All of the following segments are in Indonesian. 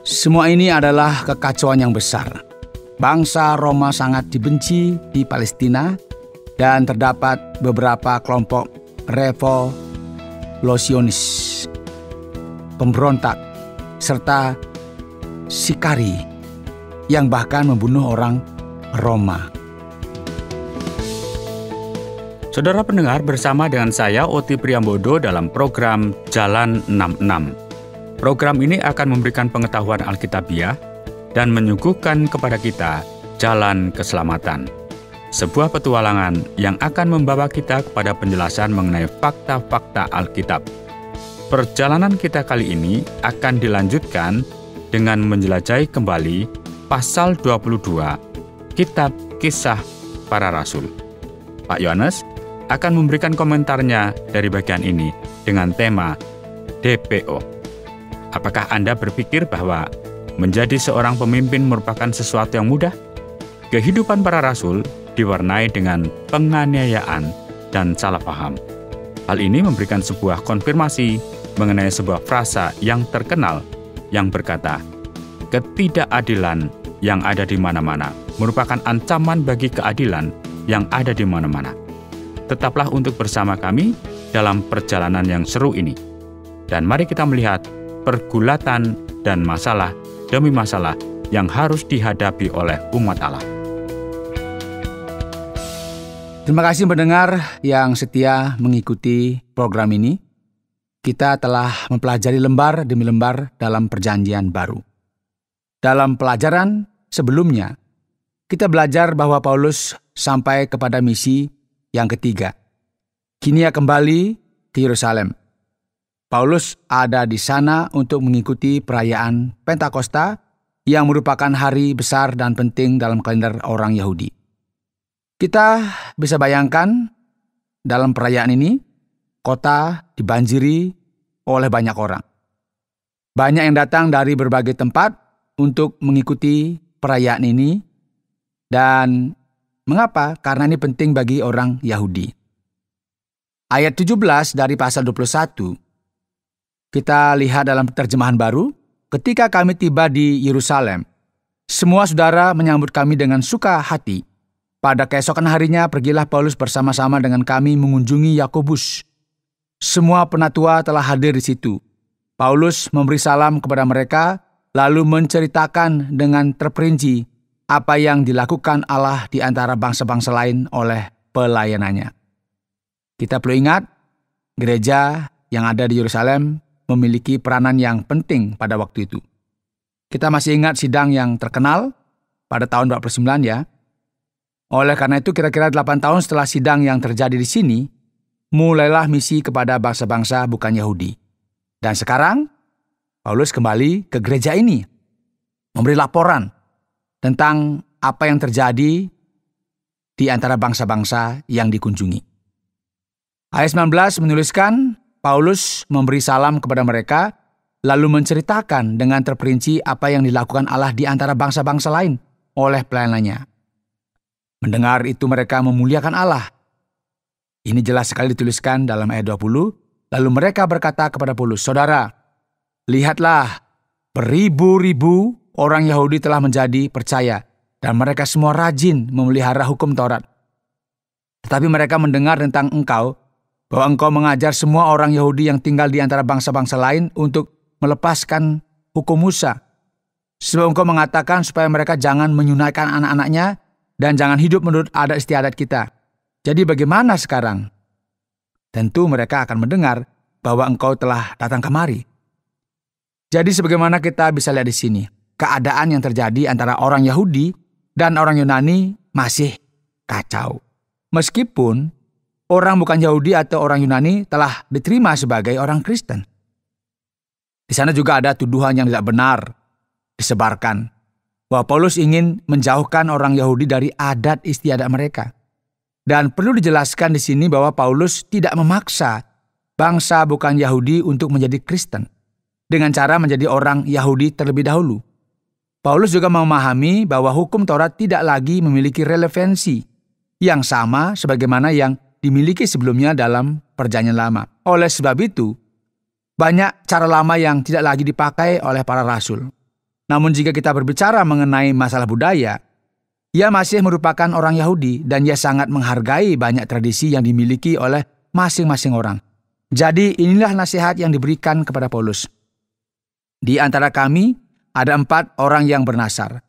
Semua ini adalah kekacauan yang besar. Bangsa Roma sangat dibenci di Palestina dan terdapat beberapa kelompok revolusionis, pemberontak, serta sikari yang bahkan membunuh orang Roma. Saudara pendengar, bersama dengan saya Oti Priambodo dalam program Jalan 66. Program ini akan memberikan pengetahuan Alkitabiah dan menyuguhkan kepada kita jalan keselamatan. Sebuah petualangan yang akan membawa kita kepada penjelasan mengenai fakta-fakta Alkitab. Perjalanan kita kali ini akan dilanjutkan dengan menjelajahi kembali pasal 22 Kitab Kisah Para Rasul. Pak Yohanes akan memberikan komentarnya dari bagian ini dengan tema DPO. Apakah Anda berpikir bahwa menjadi seorang pemimpin merupakan sesuatu yang mudah? Kehidupan para rasul diwarnai dengan penganiayaan dan salah paham. Hal ini memberikan sebuah konfirmasi mengenai sebuah frasa yang terkenal yang berkata, ketidakadilan yang ada di mana-mana merupakan ancaman bagi keadilan yang ada di mana-mana. Tetaplah untuk bersama kami dalam perjalanan yang seru ini. Dan mari kita melihat pergulatan dan masalah demi masalah yang harus dihadapi oleh umat Allah. Terima kasih pendengar yang setia mengikuti program ini. Kita telah mempelajari lembar demi lembar dalam Perjanjian Baru. Dalam pelajaran sebelumnya, kita belajar bahwa Paulus sampai kepada misi yang ketiga. Kini ia kembali ke Yerusalem. Paulus ada di sana untuk mengikuti perayaan Pentakosta yang merupakan hari besar dan penting dalam kalender orang Yahudi. Kita bisa bayangkan dalam perayaan ini, kota dibanjiri oleh banyak orang. Banyak yang datang dari berbagai tempat untuk mengikuti perayaan ini. Dan mengapa? Karena ini penting bagi orang Yahudi. Ayat 17 dari pasal 21, kita lihat dalam terjemahan baru, ketika kami tiba di Yerusalem, semua saudara menyambut kami dengan suka hati. Pada keesokan harinya, pergilah Paulus bersama-sama dengan kami mengunjungi Yakobus. Semua penatua telah hadir di situ. Paulus memberi salam kepada mereka, lalu menceritakan dengan terperinci apa yang dilakukan Allah di antara bangsa-bangsa lain oleh pelayanannya. Kita perlu ingat, gereja yang ada di Yerusalem memiliki peranan yang penting pada waktu itu. Kita masih ingat sidang yang terkenal pada tahun 49 ya. Oleh karena itu kira-kira 8 tahun setelah sidang yang terjadi di sini, mulailah misi kepada bangsa-bangsa bukan Yahudi. Dan sekarang, Paulus kembali ke gereja ini, memberi laporan tentang apa yang terjadi di antara bangsa-bangsa yang dikunjungi. Ayat 19 menuliskan, Paulus memberi salam kepada mereka, lalu menceritakan dengan terperinci apa yang dilakukan Allah di antara bangsa-bangsa lain oleh pelayanannya. Mendengar itu mereka memuliakan Allah. Ini jelas sekali dituliskan dalam ayat 20. Lalu mereka berkata kepada Paulus, saudara, lihatlah, beribu-ribu orang Yahudi telah menjadi percaya, dan mereka semua rajin memelihara hukum Taurat. Tetapi mereka mendengar tentang engkau, bahwa engkau mengajar semua orang Yahudi yang tinggal di antara bangsa-bangsa lain untuk melepaskan hukum Musa. Sebab engkau mengatakan supaya mereka jangan menyunaikan anak-anaknya dan jangan hidup menurut adat istiadat kita. Jadi bagaimana sekarang? Tentu mereka akan mendengar bahwa engkau telah datang kemari. Jadi sebagaimana kita bisa lihat di sini, keadaan yang terjadi antara orang Yahudi dan orang Yunani masih kacau. Meskipun orang bukan Yahudi atau orang Yunani telah diterima sebagai orang Kristen. Di sana juga ada tuduhan yang tidak benar disebarkan, bahwa Paulus ingin menjauhkan orang Yahudi dari adat istiadat mereka. Dan perlu dijelaskan di sini bahwa Paulus tidak memaksa bangsa bukan Yahudi untuk menjadi Kristen dengan cara menjadi orang Yahudi terlebih dahulu. Paulus juga memahami bahwa hukum Taurat tidak lagi memiliki relevansi yang sama sebagaimana yang dimiliki sebelumnya dalam Perjanjian Lama. Oleh sebab itu, banyak cara lama yang tidak lagi dipakai oleh para rasul. Namun jika kita berbicara mengenai masalah budaya, ia masih merupakan orang Yahudi dan ia sangat menghargai banyak tradisi yang dimiliki oleh masing-masing orang. Jadi inilah nasihat yang diberikan kepada Paulus. Di antara kami ada 4 orang yang bernasar.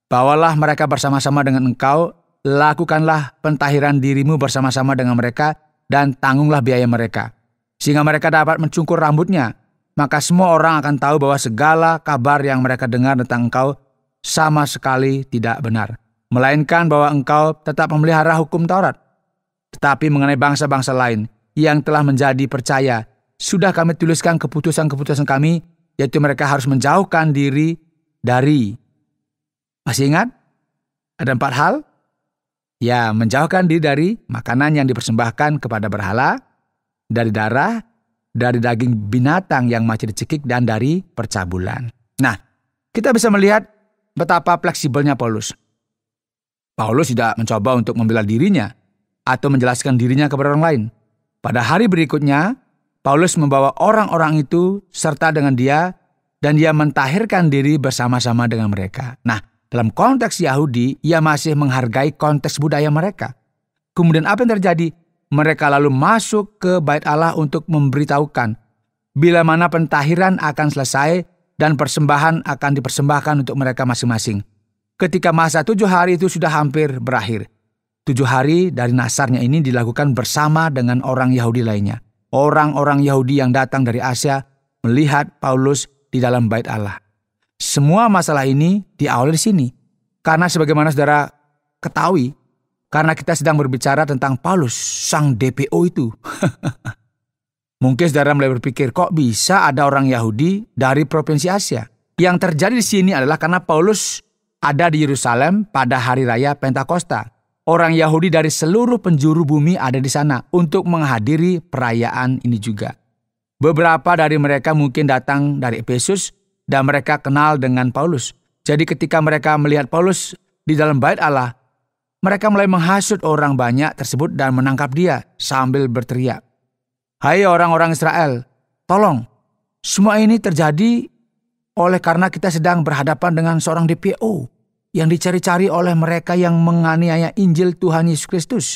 Bawalah mereka bersama-sama dengan engkau, lakukanlah pentahiran dirimu bersama-sama dengan mereka dan tanggunglah biaya mereka. Sehingga mereka dapat mencungkur rambutnya. Maka semua orang akan tahu bahwa segala kabar yang mereka dengar tentang engkau sama sekali tidak benar. Melainkan bahwa engkau tetap memelihara hukum Taurat. Tetapi mengenai bangsa-bangsa lain yang telah menjadi percaya, sudah kami tuliskan keputusan-keputusan kami, yaitu mereka harus menjauhkan diri dari. Masih ingat? Ada 4 hal. Ya, menjauhkan diri dari makanan yang dipersembahkan kepada berhala, dari darah, dari daging binatang yang masih dicekik, dan dari percabulan. Nah, kita bisa melihat betapa fleksibelnya Paulus. Paulus tidak mencoba untuk membela dirinya atau menjelaskan dirinya kepada orang lain. Pada hari berikutnya, Paulus membawa orang-orang itu serta dengan dia dan dia mentahirkan diri bersama-sama dengan mereka. Nah, dalam konteks Yahudi, ia masih menghargai konteks budaya mereka. Kemudian apa yang terjadi? Mereka lalu masuk ke bait Allah untuk memberitahukan bila mana pentahiran akan selesai dan persembahan akan dipersembahkan untuk mereka masing-masing. Ketika masa 7 hari itu sudah hampir berakhir. 7 hari dari nasarnya ini dilakukan bersama dengan orang Yahudi lainnya. Orang-orang Yahudi yang datang dari Asia melihat Paulus di dalam bait Allah. Semua masalah ini diawali di sini. Karena sebagaimana saudara ketahui, karena kita sedang berbicara tentang Paulus, sang DPO itu. Mungkin saudara mulai berpikir, kok bisa ada orang Yahudi dari provinsi Asia? Yang terjadi di sini adalah karena Paulus ada di Yerusalem pada hari raya Pentakosta. Orang Yahudi dari seluruh penjuru bumi ada di sana untuk menghadiri perayaan ini juga. Beberapa dari mereka mungkin datang dari Efesus dan mereka kenal dengan Paulus. Jadi ketika mereka melihat Paulus di dalam bait Allah, mereka mulai menghasut orang banyak tersebut dan menangkap dia sambil berteriak, "Hai orang-orang Israel, tolong, semua ini terjadi oleh karena kita sedang berhadapan dengan seorang DPO yang dicari-cari oleh mereka yang menganiaya Injil Tuhan Yesus Kristus."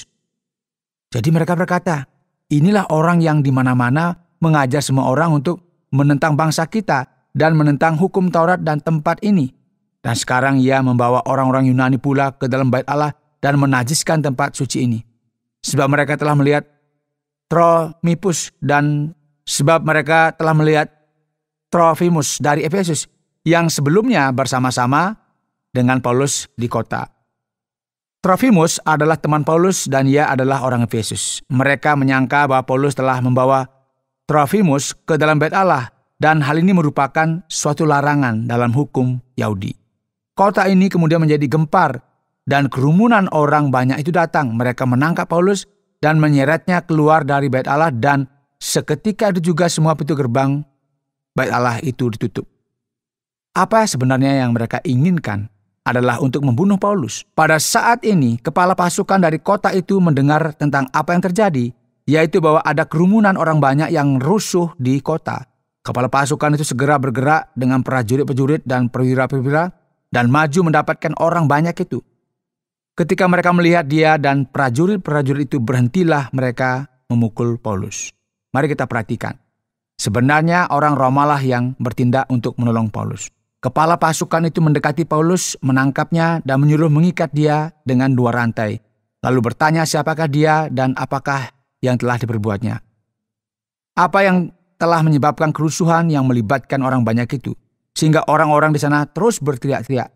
Jadi mereka berkata, inilah orang yang di mana-mana mengajar semua orang untuk menentang bangsa kita dan menentang hukum Taurat dan tempat ini. Dan sekarang ia membawa orang-orang Yunani pula ke dalam bait Allah dan menajiskan tempat suci ini. Sebab mereka telah melihat Trophimos dan sebab mereka telah melihat Trophimus dari Efesus yang sebelumnya bersama-sama dengan Paulus di kota. Trophimus adalah teman Paulus dan ia adalah orang Efesus. Mereka menyangka bahwa Paulus telah membawa Trophimus ke dalam bait Allah dan hal ini merupakan suatu larangan dalam hukum Yahudi. Kota ini kemudian menjadi gempar dan kerumunan orang banyak itu datang. Mereka menangkap Paulus dan menyeretnya keluar dari bait Allah dan seketika itu juga semua pintu gerbang bait Allah itu ditutup. Apa sebenarnya yang mereka inginkan adalah untuk membunuh Paulus. Pada saat ini, kepala pasukan dari kota itu mendengar tentang apa yang terjadi, yaitu bahwa ada kerumunan orang banyak yang rusuh di kota. Kepala pasukan itu segera bergerak dengan prajurit-prajurit dan perwira-perwira dan maju mendapatkan orang banyak itu. Ketika mereka melihat dia dan prajurit-prajurit itu, berhentilah mereka memukul Paulus. Mari kita perhatikan. Sebenarnya orang Romalah yang bertindak untuk menolong Paulus. Kepala pasukan itu mendekati Paulus, menangkapnya dan menyuruh mengikat dia dengan 2 rantai. Lalu bertanya siapakah dia dan apakah yang telah diperbuatnya. Apa yang telah menyebabkan kerusuhan yang melibatkan orang banyak itu, sehingga orang-orang di sana terus berteriak-teriak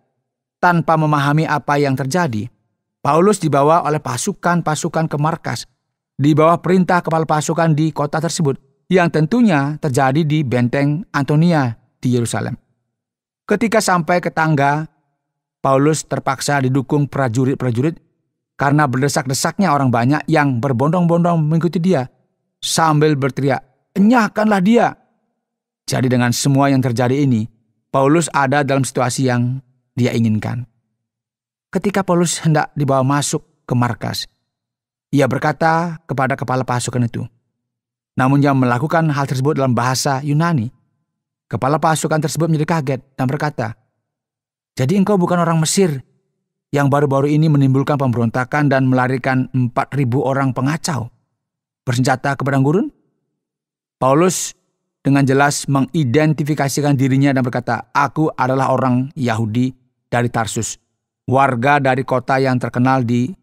tanpa memahami apa yang terjadi. Paulus dibawa oleh pasukan-pasukan ke markas, di bawah perintah kepala pasukan di kota tersebut, yang tentunya terjadi di benteng Antonia di Yerusalem. Ketika sampai ke tangga, Paulus terpaksa didukung prajurit-prajurit karena berdesak-desaknya orang banyak yang berbondong-bondong mengikuti dia, sambil berteriak, "Enyahkanlah dia!" Jadi dengan semua yang terjadi ini, Paulus ada dalam situasi yang dia inginkan. Ketika Paulus hendak dibawa masuk ke markas, ia berkata kepada kepala pasukan itu. Namun dia melakukan hal tersebut dalam bahasa Yunani. Kepala pasukan tersebut menjadi kaget dan berkata, Jadi engkau bukan orang Mesir yang baru-baru ini menimbulkan pemberontakan dan melarikan 4.000 orang pengacau bersenjata ke padang gurun? Paulus dengan jelas mengidentifikasikan dirinya dan berkata, aku adalah orang Yahudi dari Tarsus, warga dari kota yang terkenal di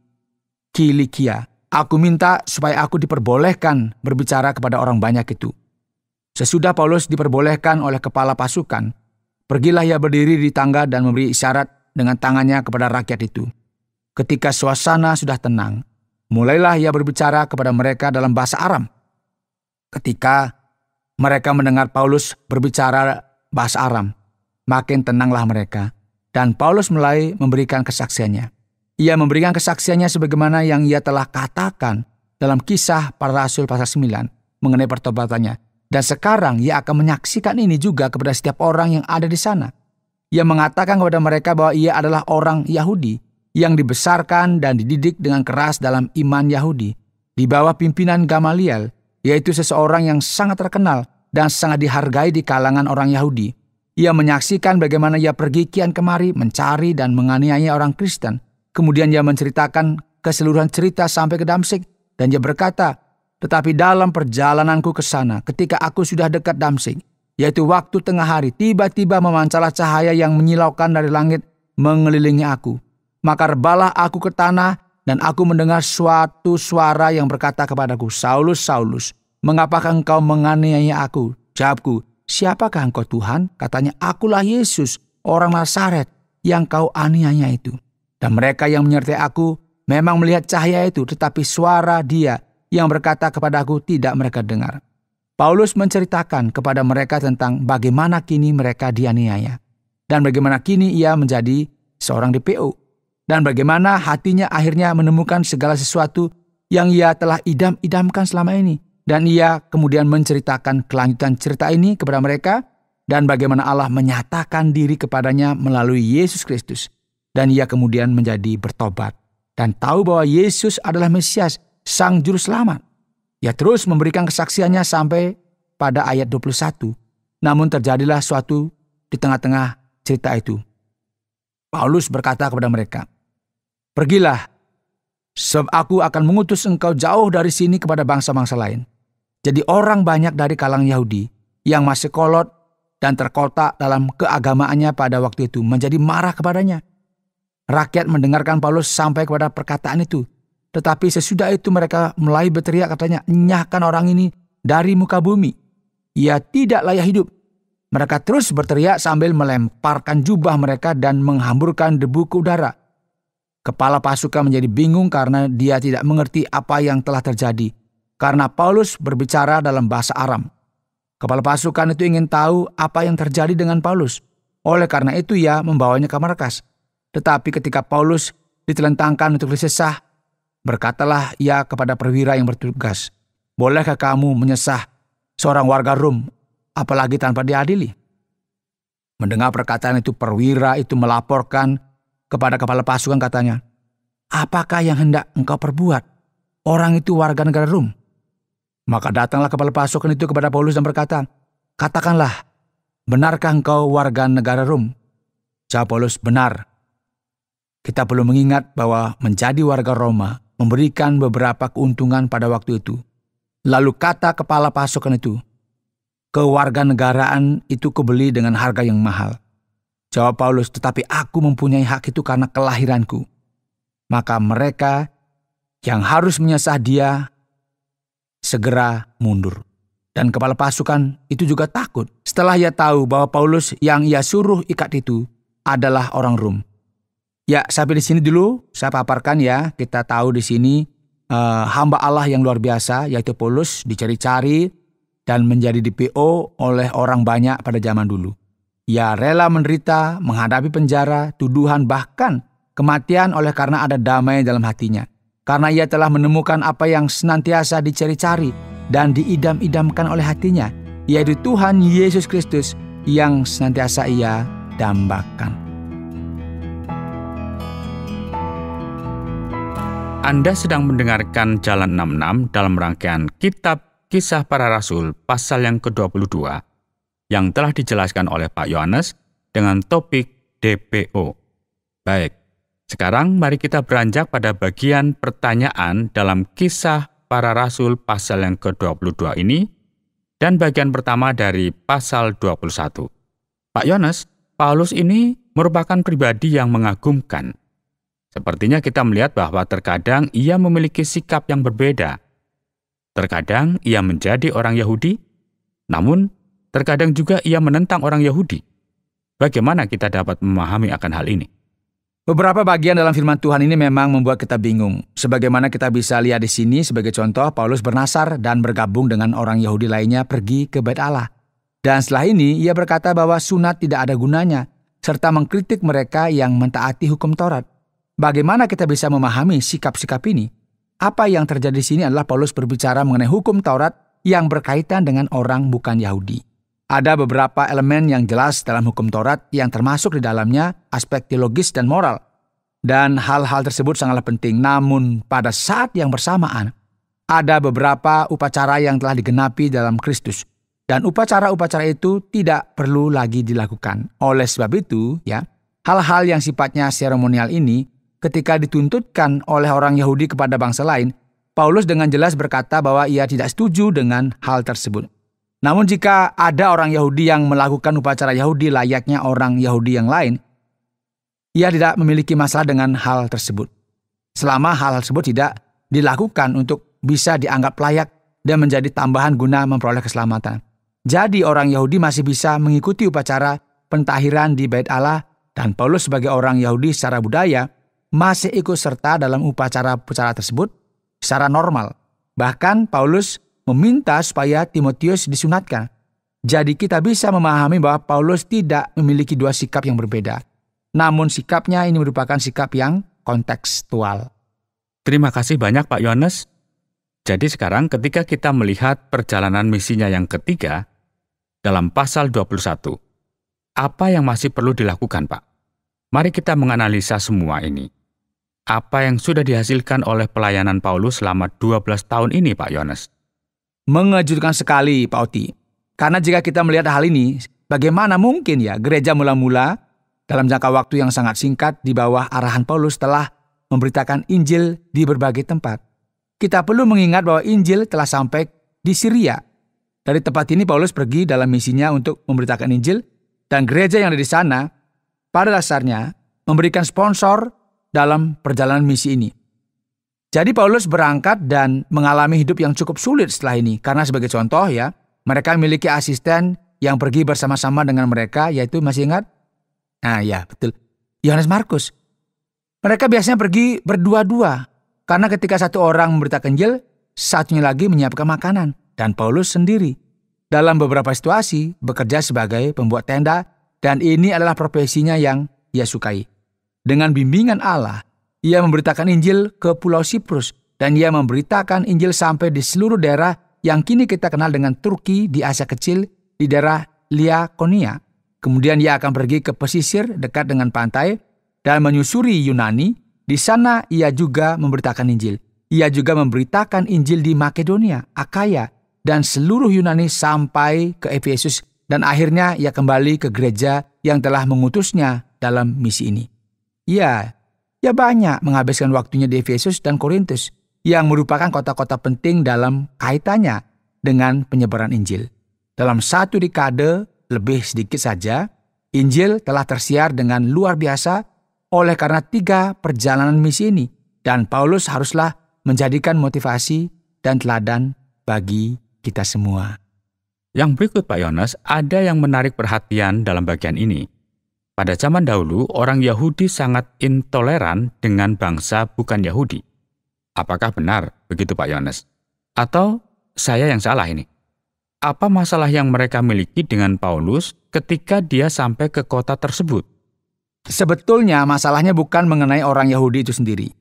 Kilikia. Aku minta supaya aku diperbolehkan berbicara kepada orang banyak itu. Sesudah Paulus diperbolehkan oleh kepala pasukan, pergilah ia berdiri di tangga dan memberi isyarat dengan tangannya kepada rakyat itu. Ketika suasana sudah tenang, mulailah ia berbicara kepada mereka dalam bahasa Aram. Ketika mereka mendengar Paulus berbicara bahasa Aram, makin tenanglah mereka, dan Paulus mulai memberikan kesaksiannya. Ia memberikan kesaksiannya sebagaimana yang ia telah katakan dalam Kisah Para Rasul pasal 9 mengenai pertobatannya. Dan sekarang ia akan menyaksikan ini juga kepada setiap orang yang ada di sana. Ia mengatakan kepada mereka bahwa ia adalah orang Yahudi yang dibesarkan dan dididik dengan keras dalam iman Yahudi di bawah pimpinan Gamaliel, yaitu seseorang yang sangat terkenal dan sangat dihargai di kalangan orang Yahudi. Ia menyaksikan bagaimana ia pergi kian kemari mencari dan menganiaya orang Kristen. Kemudian ia menceritakan keseluruhan cerita sampai ke Damsyik, dan ia berkata, tetapi dalam perjalananku ke sana, ketika aku sudah dekat Damsyik, yaitu waktu tengah hari, tiba-tiba memancarlah cahaya yang menyilaukan dari langit mengelilingi aku. Maka rebalah aku ke tanah, dan aku mendengar suatu suara yang berkata kepadaku, Saulus, Saulus, mengapakah engkau menganiaya aku? Jawabku, siapakah engkau Tuhan? Katanya, akulah Yesus, orang Nazaret yang kau aniaya itu. Dan mereka yang menyertai aku memang melihat cahaya itu, tetapi suara dia yang berkata kepadaku tidak mereka dengar. Paulus menceritakan kepada mereka tentang bagaimana kini mereka dianiaya, dan bagaimana kini ia menjadi seorang DPO, dan bagaimana hatinya akhirnya menemukan segala sesuatu yang ia telah idam-idamkan selama ini. Dan ia kemudian menceritakan kelanjutan cerita ini kepada mereka, dan bagaimana Allah menyatakan diri kepadanya melalui Yesus Kristus. Dan ia kemudian menjadi bertobat dan tahu bahwa Yesus adalah Mesias, Sang Juru Selamat. Ia terus memberikan kesaksiannya sampai pada ayat 21. Namun terjadilah suatu di tengah-tengah cerita itu. Paulus berkata kepada mereka, pergilah, sebab aku akan mengutus engkau jauh dari sini kepada bangsa-bangsa lain. Jadi orang banyak dari kalangan Yahudi yang masih kolot dan terkotak dalam keagamaannya pada waktu itu menjadi marah kepadanya. Rakyat mendengarkan Paulus sampai kepada perkataan itu. Tetapi sesudah itu mereka mulai berteriak, katanya, enyahkan orang ini dari muka bumi. Ia tidak layak hidup. Mereka terus berteriak sambil melemparkan jubah mereka dan menghamburkan debu ke udara. Kepala pasukan menjadi bingung karena dia tidak mengerti apa yang telah terjadi, karena Paulus berbicara dalam bahasa Aram. Kepala pasukan itu ingin tahu apa yang terjadi dengan Paulus. Oleh karena itu ia membawanya ke markas. Tetapi ketika Paulus ditelentangkan untuk disesah, berkatalah ia kepada perwira yang bertugas, bolehkah kamu menyesah seorang warga Rom, apalagi tanpa diadili? Mendengar perkataan itu, perwira itu melaporkan kepada kepala pasukan, katanya, apakah yang hendak engkau perbuat? Orang itu warga negara Rom. Maka datanglah kepala pasukan itu kepada Paulus dan berkata, katakanlah, benarkah engkau warga negara Rom? Jawab Paulus, benar. Kita perlu mengingat bahwa menjadi warga Roma memberikan beberapa keuntungan pada waktu itu. Lalu kata kepala pasukan itu, kewarganegaraan itu kubeli dengan harga yang mahal. Jawab Paulus, tetapi aku mempunyai hak itu karena kelahiranku. Maka mereka yang harus menyesah dia segera mundur. Dan kepala pasukan itu juga takut setelah ia tahu bahwa Paulus yang ia suruh ikat itu adalah orang Rom. Ya, sampai di sini dulu saya paparkan ya. Kita tahu di sini hamba Allah yang luar biasa, yaitu Paulus, dicari-cari dan menjadi DPO oleh orang banyak pada zaman dulu. Ia rela menderita, menghadapi penjara, tuduhan, bahkan kematian oleh karena ada damai dalam hatinya. Karena ia telah menemukan apa yang senantiasa dicari-cari dan diidam-idamkan oleh hatinya, yaitu Tuhan Yesus Kristus yang senantiasa ia dambakan. Anda sedang mendengarkan Jalan 66 dalam rangkaian Kitab Kisah Para Rasul pasal yang ke-22 yang telah dijelaskan oleh Pak Yohanes dengan topik DPO. Baik, sekarang mari kita beranjak pada bagian pertanyaan dalam Kisah Para Rasul pasal yang ke-22 ini, dan bagian pertama dari pasal 21. Pak Yones, Paulus ini merupakan pribadi yang mengagumkan. Sepertinya kita melihat bahwa terkadang ia memiliki sikap yang berbeda. Terkadang ia menjadi orang Yahudi, namun terkadang juga ia menentang orang Yahudi. Bagaimana kita dapat memahami akan hal ini? Beberapa bagian dalam firman Tuhan ini memang membuat kita bingung. Sebagaimana kita bisa lihat di sini sebagai contoh, Paulus bernasar dan bergabung dengan orang Yahudi lainnya pergi ke Bait Allah. Dan setelah ini ia berkata bahwa sunat tidak ada gunanya, serta mengkritik mereka yang mentaati hukum Taurat. Bagaimana kita bisa memahami sikap-sikap ini? Apa yang terjadi di sini adalah Paulus berbicara mengenai hukum Taurat yang berkaitan dengan orang bukan Yahudi. Ada beberapa elemen yang jelas dalam hukum Taurat yang termasuk di dalamnya aspek teologis dan moral. Dan hal-hal tersebut sangatlah penting. Namun pada saat yang bersamaan, ada beberapa upacara yang telah digenapi dalam Kristus. Dan upacara-upacara itu tidak perlu lagi dilakukan. Oleh sebab itu, hal-hal yang sifatnya seremonial ini ketika dituntutkan oleh orang Yahudi kepada bangsa lain, Paulus dengan jelas berkata bahwa ia tidak setuju dengan hal tersebut. Namun jika ada orang Yahudi yang melakukan upacara Yahudi layaknya orang Yahudi yang lain, ia tidak memiliki masalah dengan hal tersebut. Selama hal tersebut tidak dilakukan untuk bisa dianggap layak dan menjadi tambahan guna memperoleh keselamatan. Jadi orang Yahudi masih bisa mengikuti upacara pentahiran di Bait Allah, dan Paulus sebagai orang Yahudi secara budaya masih ikut serta dalam upacara-upacara tersebut secara normal. Bahkan Paulus meminta supaya Timotius disunatkan. Jadi kita bisa memahami bahwa Paulus tidak memiliki dua sikap yang berbeda. Namun sikapnya ini merupakan sikap yang kontekstual. Terima kasih banyak Pak Yones. Jadi sekarang ketika kita melihat perjalanan misinya yang ketiga, dalam pasal 21, apa yang masih perlu dilakukan Pak? Mari kita menganalisa semua ini. Apa yang sudah dihasilkan oleh pelayanan Paulus selama 12 tahun ini, Pak Yones? Mengejutkan sekali, Pak Oti. Karena jika kita melihat hal ini, bagaimana mungkin gereja mula-mula dalam jangka waktu yang sangat singkat di bawah arahan Paulus telah memberitakan Injil di berbagai tempat. Kita perlu mengingat bahwa Injil telah sampai di Syria. Dari tempat ini Paulus pergi dalam misinya untuk memberitakan Injil, dan gereja yang ada di sana pada dasarnya memberikan sponsor dalam perjalanan misi ini. Jadi Paulus berangkat dan mengalami hidup yang cukup sulit setelah ini. Karena sebagai contoh mereka memiliki asisten yang pergi bersama-sama dengan mereka, yaitu masih ingat? Betul. Yohanes Markus. Mereka biasanya pergi berdua-dua. Karena ketika satu orang memberitakan Injil, satunya lagi menyiapkan makanan. Dan Paulus sendiri. Dalam beberapa situasi bekerja sebagai pembuat tenda, dan ini adalah profesinya yang ia sukai. Dengan bimbingan Allah, ia memberitakan Injil ke Pulau Siprus, dan ia memberitakan Injil sampai di seluruh daerah yang kini kita kenal dengan Turki di Asia Kecil, di daerah Liakonia. Kemudian ia akan pergi ke pesisir dekat dengan pantai dan menyusuri Yunani. Di sana ia juga memberitakan Injil. Ia juga memberitakan Injil di Makedonia, Akaya, dan seluruh Yunani sampai ke Efesus, dan akhirnya ia kembali ke gereja yang telah mengutusnya dalam misi ini. Ia banyak menghabiskan waktunya di Efesus dan Korintus, yang merupakan kota-kota penting dalam kaitannya dengan penyebaran Injil. Dalam 1 dekade lebih sedikit saja, Injil telah tersiar dengan luar biasa oleh karena 3 perjalanan misi ini, dan Paulus haruslah menjadikan motivasi dan teladan bagi kita semua. Yang berikut Pak Yones, ada yang menarik perhatian dalam bagian ini. Pada zaman dahulu, orang Yahudi sangat intoleran dengan bangsa bukan Yahudi. Apakah benar begitu Pak Yones? Atau saya yang salah ini? Apa masalah yang mereka miliki dengan Paulus ketika dia sampai ke kota tersebut? Sebetulnya masalahnya bukan mengenai orang Yahudi itu sendiri.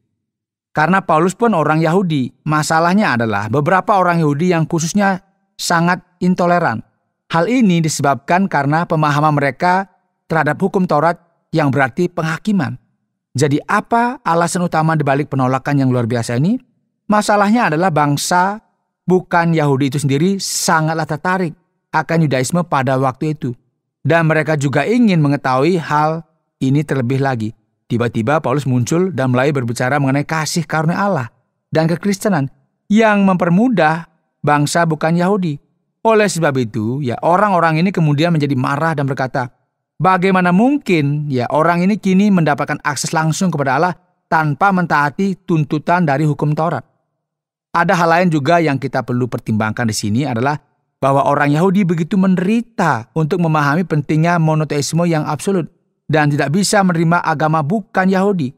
Karena Paulus pun orang Yahudi. Masalahnya adalah beberapa orang Yahudi yang khususnya sangat intoleran. Hal ini disebabkan karena pemahaman mereka terhadap hukum Taurat yang berarti penghakiman. Jadi apa alasan utama dibalik penolakan yang luar biasa ini? Masalahnya adalah bangsa bukan Yahudi itu sendiri sangatlah tertarik akan Yudaisme pada waktu itu. Dan mereka juga ingin mengetahui hal ini terlebih lagi. Tiba-tiba Paulus muncul dan mulai berbicara mengenai kasih karunia Allah dan kekristenan yang mempermudah bangsa bukan Yahudi. Oleh sebab itu, ya orang-orang ini kemudian menjadi marah dan berkata, bagaimana mungkin ya orang ini kini mendapatkan akses langsung kepada Allah tanpa mentaati tuntutan dari hukum Taurat? Ada hal lain juga yang kita perlu pertimbangkan di sini adalah bahwa orang Yahudi begitu menderita untuk memahami pentingnya monoteisme yang absolut dan tidak bisa menerima agama bukan Yahudi.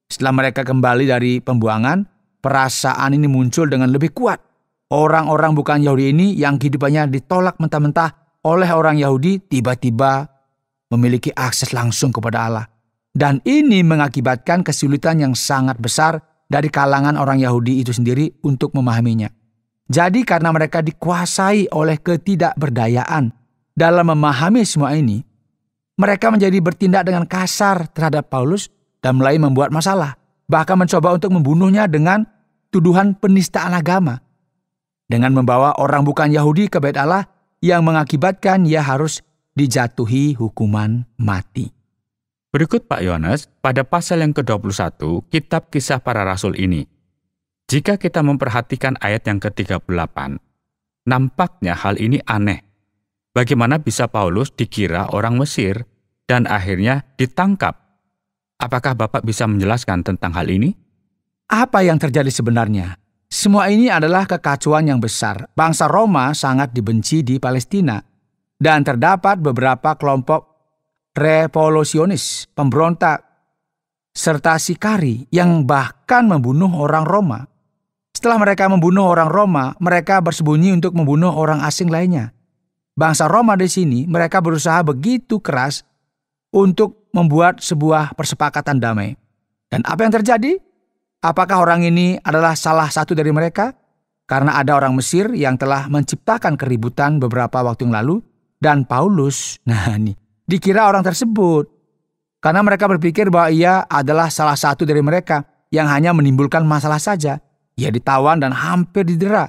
Setelah mereka kembali dari pembuangan, perasaan ini muncul dengan lebih kuat. Orang-orang bukan Yahudi ini yang kehidupannya ditolak mentah-mentah oleh orang Yahudi tiba-tiba memiliki akses langsung kepada Allah. Dan ini mengakibatkan kesulitan yang sangat besar dari kalangan orang Yahudi itu sendiri untuk memahaminya. Jadi karena mereka dikuasai oleh ketidakberdayaan dalam memahami semua ini, mereka menjadi bertindak dengan kasar terhadap Paulus dan mulai membuat masalah. Bahkan mencoba untuk membunuhnya dengan tuduhan penistaan agama. Dengan membawa orang bukan Yahudi ke bait Allah yang mengakibatkan ia harus dijatuhi hukuman mati. Berikut Pak Yohanes, pada pasal yang ke-21, kitab Kisah Para Rasul ini. Jika kita memperhatikan ayat yang ke-38, nampaknya hal ini aneh. Bagaimana bisa Paulus dikira orang Mesir dan akhirnya ditangkap? Apakah Bapak bisa menjelaskan tentang hal ini? Apa yang terjadi sebenarnya? Semua ini adalah kekacauan yang besar. Bangsa Roma sangat dibenci di Palestina. Dan terdapat beberapa kelompok revolusionis, pemberontak, serta sikari yang bahkan membunuh orang Roma. Setelah mereka membunuh orang Roma, mereka bersembunyi untuk membunuh orang asing lainnya. Bangsa Roma di sini, mereka berusaha begitu keras untuk membuat sebuah persepakatan damai. Dan apa yang terjadi? Apakah orang ini adalah salah satu dari mereka? Karena ada orang Mesir yang telah menciptakan keributan beberapa waktu yang lalu, dan Paulus, dikira orang tersebut. Karena mereka berpikir bahwa ia adalah salah satu dari mereka yang hanya menimbulkan masalah saja. Ia ditawan dan hampir didera.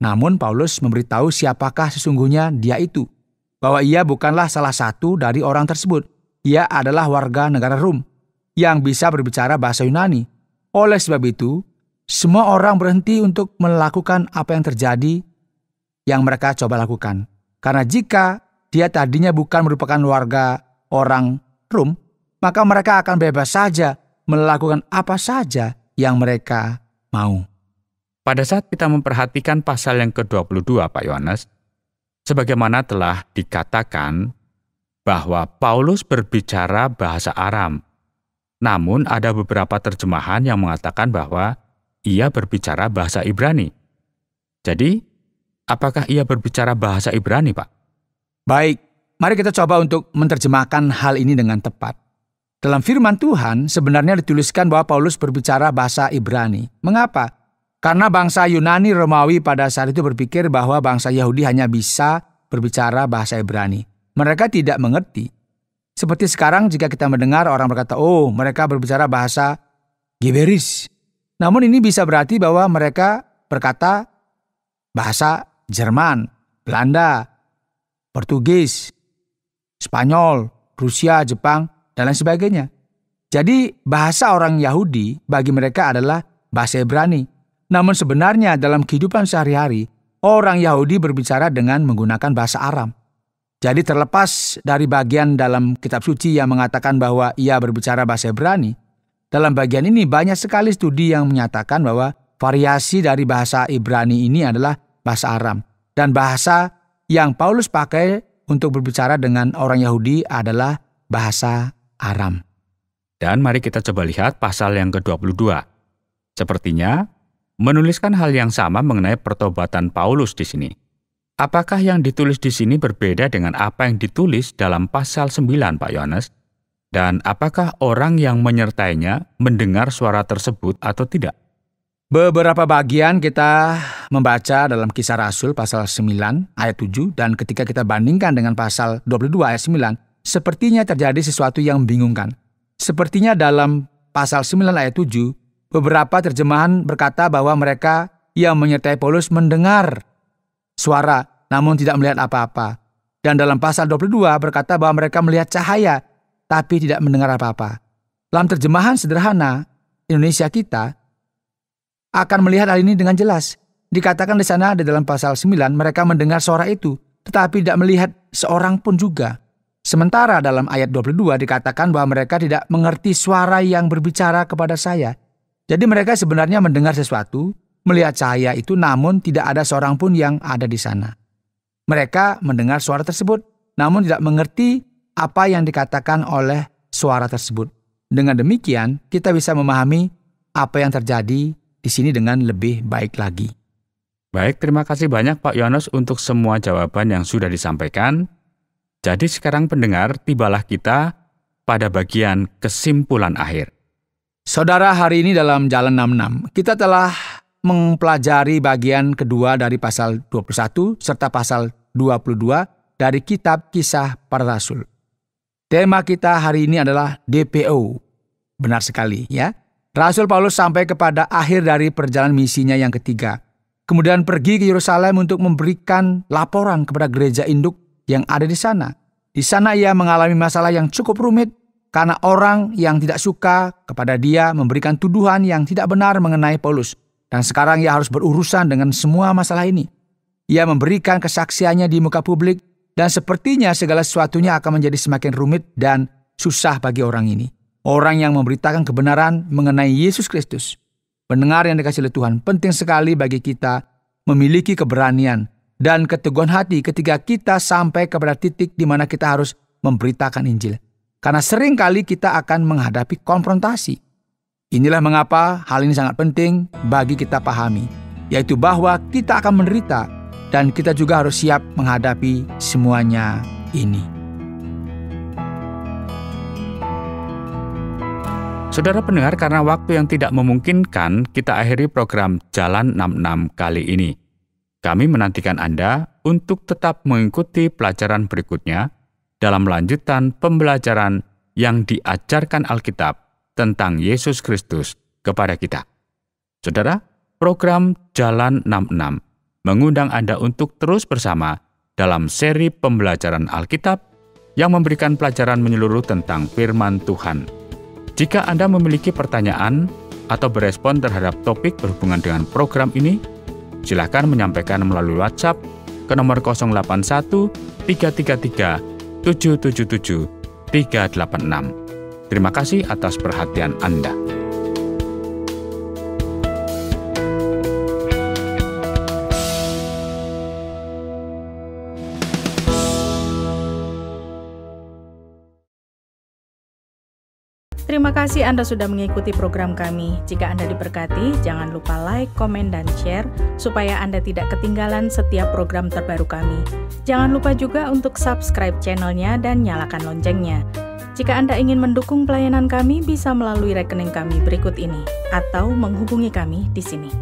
Namun Paulus memberitahu siapakah sesungguhnya dia itu. Bahwa ia bukanlah salah satu dari orang tersebut. Ia adalah warga negara Rum yang bisa berbicara bahasa Yunani. Oleh sebab itu, semua orang berhenti untuk melakukan apa yang terjadi yang mereka coba lakukan. Karena jika dia tadinya bukan merupakan warga orang Rum, maka mereka akan bebas saja melakukan apa saja yang mereka mau. Pada saat kita memperhatikan pasal yang ke-22, Pak Yohanes, sebagaimana telah dikatakan bahwa Paulus berbicara bahasa Aram. Namun ada beberapa terjemahan yang mengatakan bahwa ia berbicara bahasa Ibrani. Jadi, apakah ia berbicara bahasa Ibrani, Pak? Baik, mari kita coba untuk menerjemahkan hal ini dengan tepat. Dalam firman Tuhan sebenarnya dituliskan bahwa Paulus berbicara bahasa Ibrani. Mengapa? Karena bangsa Yunani Romawi pada saat itu berpikir bahwa bangsa Yahudi hanya bisa berbicara bahasa Ibrani. Mereka tidak mengerti. Seperti sekarang jika kita mendengar orang berkata, oh mereka berbicara bahasa Giberis. Namun ini bisa berarti bahwa mereka berkata bahasa Jerman, Belanda, Portugis, Spanyol, Rusia, Jepang, dan lain sebagainya. Jadi bahasa orang Yahudi bagi mereka adalah bahasa Ibrani. Namun sebenarnya dalam kehidupan sehari-hari, orang Yahudi berbicara dengan menggunakan bahasa Aram. Jadi terlepas dari bagian dalam kitab suci yang mengatakan bahwa ia berbicara bahasa Ibrani, dalam bagian ini banyak sekali studi yang menyatakan bahwa variasi dari bahasa Ibrani ini adalah bahasa Aram. Dan bahasa yang Paulus pakai untuk berbicara dengan orang Yahudi adalah bahasa Aram. Dan mari kita coba lihat pasal yang ke-22. Sepertinya menuliskan hal yang sama mengenai pertobatan Paulus di sini. Apakah yang ditulis di sini berbeda dengan apa yang ditulis dalam pasal 9, Pak Yohanes? Dan apakah orang yang menyertainya mendengar suara tersebut atau tidak? Beberapa bagian kita membaca dalam Kisah Rasul pasal 9 ayat 7 dan ketika kita bandingkan dengan pasal 22 ayat 9, sepertinya terjadi sesuatu yang membingungkan. Sepertinya dalam pasal 9 ayat 7, beberapa terjemahan berkata bahwa mereka yang menyertai Paulus mendengar suara namun tidak melihat apa-apa. Dan dalam pasal 22 berkata bahwa mereka melihat cahaya tapi tidak mendengar apa-apa. Dalam terjemahan sederhana Indonesia kita akan melihat hal ini dengan jelas. Dikatakan di sana di dalam pasal 9, mereka mendengar suara itu, tetapi tidak melihat seorang pun juga. Sementara dalam ayat 22 dikatakan bahwa mereka tidak mengerti suara yang berbicara kepada saya. Jadi mereka sebenarnya mendengar sesuatu, melihat cahaya itu, namun tidak ada seorang pun yang ada di sana. Mereka mendengar suara tersebut, namun tidak mengerti apa yang dikatakan oleh suara tersebut. Dengan demikian, kita bisa memahami apa yang terjadi di sini dengan lebih baik lagi. Baik, terima kasih banyak Pak Yohanes untuk semua jawaban yang sudah disampaikan. Jadi sekarang pendengar, tibalah kita pada bagian kesimpulan akhir. Saudara, hari ini dalam Jalan 66, kita telah mempelajari bagian kedua dari pasal 21 serta pasal 22 dari kitab Kisah Para Rasul. Tema kita hari ini adalah DPO. Benar sekali ya. Rasul Paulus sampai kepada akhir dari perjalanan misinya yang ketiga. Kemudian pergi ke Yerusalem untuk memberikan laporan kepada gereja induk yang ada di sana. Di sana ia mengalami masalah yang cukup rumit karena orang yang tidak suka kepada dia memberikan tuduhan yang tidak benar mengenai Paulus. Dan sekarang ia harus berurusan dengan semua masalah ini. Ia memberikan kesaksiannya di muka publik dan sepertinya segala sesuatunya akan menjadi semakin rumit dan susah bagi orang ini. Orang yang memberitakan kebenaran mengenai Yesus Kristus. Pendengar yang dikasihi oleh Tuhan, penting sekali bagi kita memiliki keberanian dan keteguhan hati ketika kita sampai kepada titik di mana kita harus memberitakan Injil. Karena sering kali kita akan menghadapi konfrontasi. Inilah mengapa hal ini sangat penting bagi kita pahami, yaitu bahwa kita akan menderita dan kita juga harus siap menghadapi semuanya ini. Saudara pendengar, karena waktu yang tidak memungkinkan, kita akhiri program Jalan 66 kali ini. Kami menantikan Anda untuk tetap mengikuti pelajaran berikutnya dalam lanjutan pembelajaran yang diajarkan Alkitab tentang Yesus Kristus kepada kita. Saudara, program Jalan 66 mengundang Anda untuk terus bersama dalam seri pembelajaran Alkitab yang memberikan pelajaran menyeluruh tentang firman Tuhan. Jika Anda memiliki pertanyaan atau berespon terhadap topik berhubungan dengan program ini, silakan menyampaikan melalui WhatsApp ke nomor 081 333 777 386. Terima kasih atas perhatian Anda. Terima kasih Anda sudah mengikuti program kami. Jika Anda diberkati, jangan lupa like, komen, dan share supaya Anda tidak ketinggalan setiap program terbaru kami. Jangan lupa juga untuk subscribe channelnya dan nyalakan loncengnya. Jika Anda ingin mendukung pelayanan kami, bisa melalui rekening kami berikut ini atau menghubungi kami di sini.